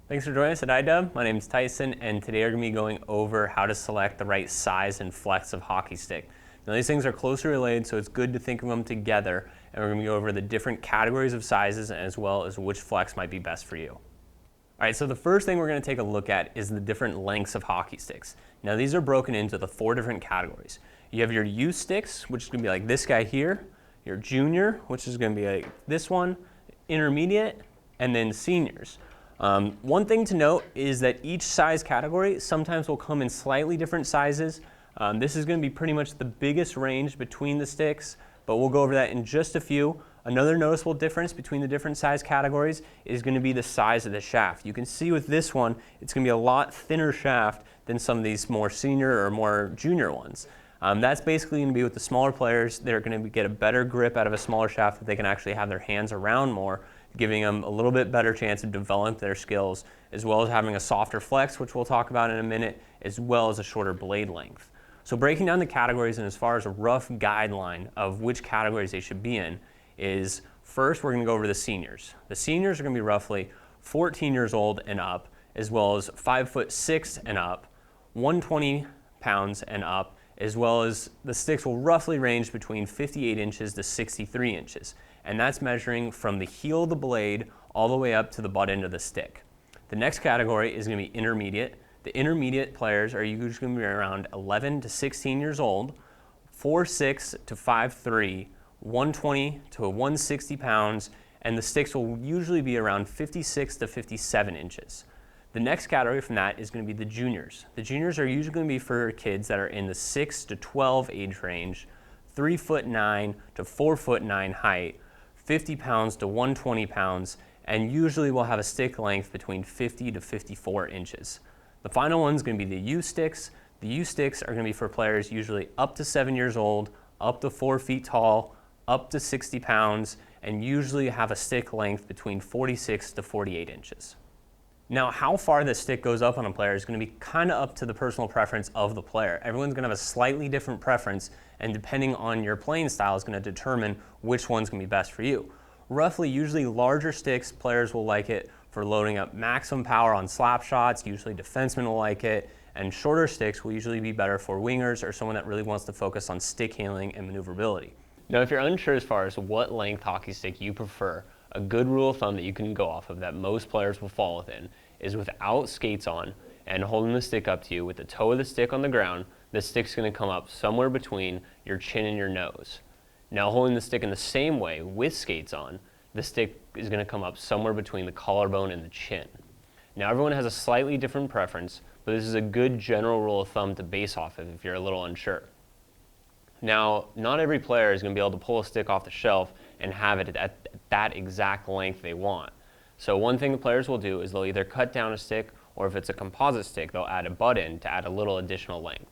Thanks for joining us at iDub. My name is Tyson, and today we're going to be going over how to select the right size and flex of hockey stick. Now these things are closely related, so it's good to think of them together, and we're going to go over the different categories of sizes as well as which flex might be best for you. All right, so the first thing we're going to take a look at is the different lengths of hockey sticks. Now these are broken into the 4 different categories. You have your youth sticks, which is going to be like this guy here, your junior, which is going to be like this one, intermediate, and then seniors. One thing to note is that each size category sometimes will come in slightly different sizes. This is going to be pretty much the biggest range between the sticks, but we'll go over that in just a few. Another noticeable difference between the different size categories is going to be the size of the shaft. You can see with this one, it's going to be a lot thinner shaft than some of these more senior or more junior ones. That's basically going to be with the smaller players. They're going to get a better grip out of a smaller shaft that they can actually have their hands around more, giving them a little bit better chance of developing their skills, as well as having a softer flex, which we'll talk about in a minute, as well as a shorter blade length. So breaking down the categories and as far as a rough guideline of which categories they should be in is, first we're going to go over the seniors. The seniors are going to be roughly 14 years old and up, as well as 5'6" and up, 120 pounds and up, as well as the sticks will roughly range between 58 inches to 63 inches. And that's measuring from the heel of the blade all the way up to the butt end of the stick. The next category is going to be intermediate. The intermediate players are usually going to be around 11 to 16 years old, 4'6" to 5'3", 120 to 160 pounds, and the sticks will usually be around 56 to 57 inches. The next category from that is going to be the juniors. The juniors are usually going to be for kids that are in the 6 to 12 age range, 3'9" to 4'9" height, 50 pounds to 120 pounds, and usually will have a stick length between 50 to 54 inches. The final one is going to be the youth sticks. The youth sticks are going to be for players usually up to 7 years old, up to 4 feet tall, up to 60 pounds, and usually have a stick length between 46 to 48 inches. Now, how far the stick goes up on a player is going to be kind of up to the personal preference of the player. Everyone's going to have a slightly different preference, and depending on your playing style is going to determine which one's going to be best for you. Roughly, usually larger sticks, players will like it for loading up maximum power on slap shots. Usually defensemen will like it, and shorter sticks will usually be better for wingers or someone that really wants to focus on stick handling and maneuverability. Now, if you're unsure as far as what length hockey stick you prefer, a good rule of thumb that you can go off of that most players will fall within is without skates on and holding the stick up to you with the toe of the stick on the ground, the stick's going to come up somewhere between your chin and your nose. Now, holding the stick in the same way with skates on, the stick is going to come up somewhere between the collarbone and the chin. Now, everyone has a slightly different preference, but this is a good general rule of thumb to base off of if you're a little unsure. Now, not every player is going to be able to pull a stick off the shelf and have it at that exact length they want. So one thing the players will do is they'll either cut down a stick, or if it's a composite stick, they'll add a butt end to add a little additional length.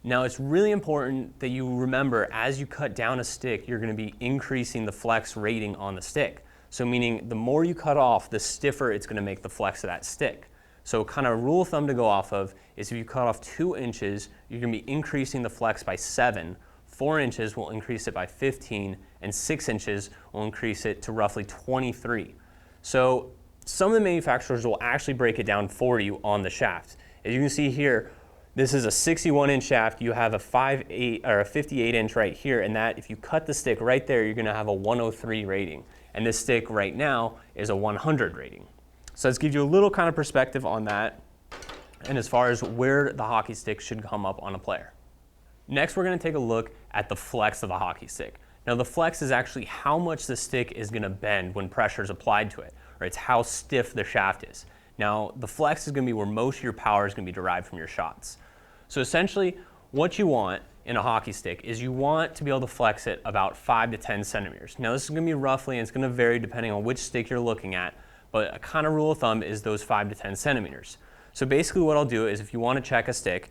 Now, it's really important that you remember as you cut down a stick, you're going to be increasing the flex rating on the stick. So meaning the more you cut off, the stiffer it's going to make the flex of that stick. So kind of rule of thumb to go off of is if you cut off 2 inches, you're going to be increasing the flex by 7. 4 inches will increase it by 15, and 6 inches will increase it to roughly 23. So some of the manufacturers will actually break it down for you on the shaft. As you can see here, this is a 61-inch shaft. You have a 58-inch right here, and that if you cut the stick right there, you're going to have a 103 rating. And this stick right now is a 100 rating. So let's give you a little kind of perspective on that, and as far as where the hockey stick should come up on a player. Next, we're going to take a look at the flex of a hockey stick. Now, the flex is actually how much the stick is going to bend when pressure is applied to it, or it's how stiff the shaft is. Now, the flex is going to be where most of your power is going to be derived from your shots. So essentially, what you want in a hockey stick is you want to be able to flex it about 5 to 10 centimeters. Now, this is going to be roughly, and it's going to vary depending on which stick you're looking at, but a kind of rule of thumb is those 5 to 10 centimeters. So basically what I'll do is if you want to check a stick,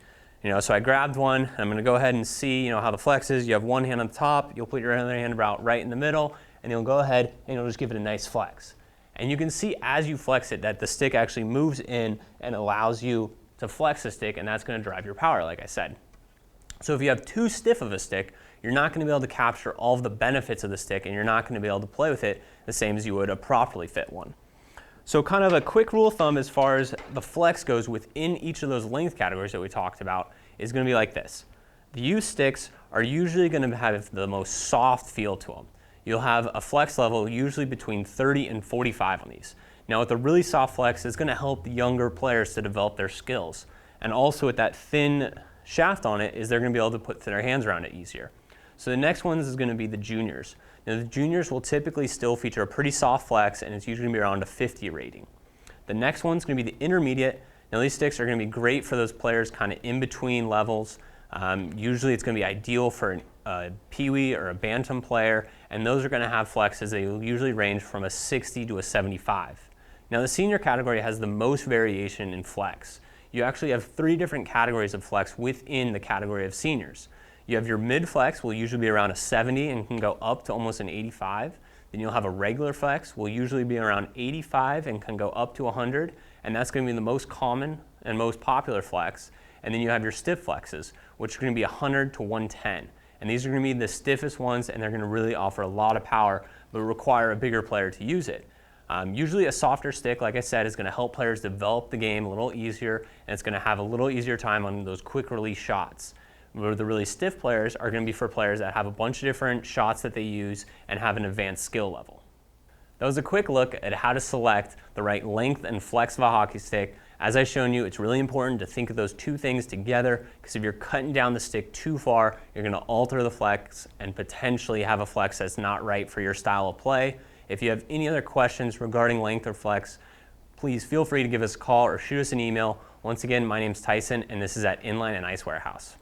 so I grabbed one, I'm going to go ahead and see, how the flex is. You have one hand on the top, you'll put your other hand about right in the middle, and you'll go ahead and you'll just give it a nice flex. And you can see as you flex it that the stick actually moves in and allows you to flex the stick, and that's going to drive your power, like I said. So if you have too stiff of a stick, you're not going to be able to capture all of the benefits of the stick, and you're not going to be able to play with it the same as you would a properly fit one. So kind of a quick rule of thumb as far as the flex goes within each of those length categories that we talked about is going to be like this. The used sticks are usually going to have the most soft feel to them. You'll have a flex level usually between 30 and 45 on these. Now with a really soft flex, it's going to help the younger players to develop their skills. And also with that thin shaft on it is they're going to be able to put their hands around it easier. So the next one is going to be the juniors. Now the juniors will typically still feature a pretty soft flex, and it's usually going to be around a 50 rating. The next one's going to be the intermediate. Now these sticks are going to be great for those players kind of in between levels. Usually it's going to be ideal for a peewee or a bantam player, and those are going to have flexes. They will usually range from a 60 to a 75. Now the senior category has the most variation in flex. You actually have 3 different categories of flex within the category of seniors. You have your mid flex, will usually be around a 70 and can go up to almost an 85. Then you'll have a regular flex, will usually be around 85 and can go up to 100, and that's going to be the most common and most popular flex. And then you have your stiff flexes, which are going to be 100 to 110. And these are going to be the stiffest ones, and they're going to really offer a lot of power, but require a bigger player to use it. Usually a softer stick, like I said, is going to help players develop the game a little easier, and it's going to have a little easier time on those quick release shots. Where the really stiff players are going to be for players that have a bunch of different shots that they use and have an advanced skill level. That was a quick look at how to select the right length and flex of a hockey stick. As I've shown you, it's really important to think of those 2 things together, because if you're cutting down the stick too far, you're going to alter the flex and potentially have a flex that's not right for your style of play. If you have any other questions regarding length or flex, please feel free to give us a call or shoot us an email. Once again, my name's Tyson, and this is at Inline and Ice Warehouse.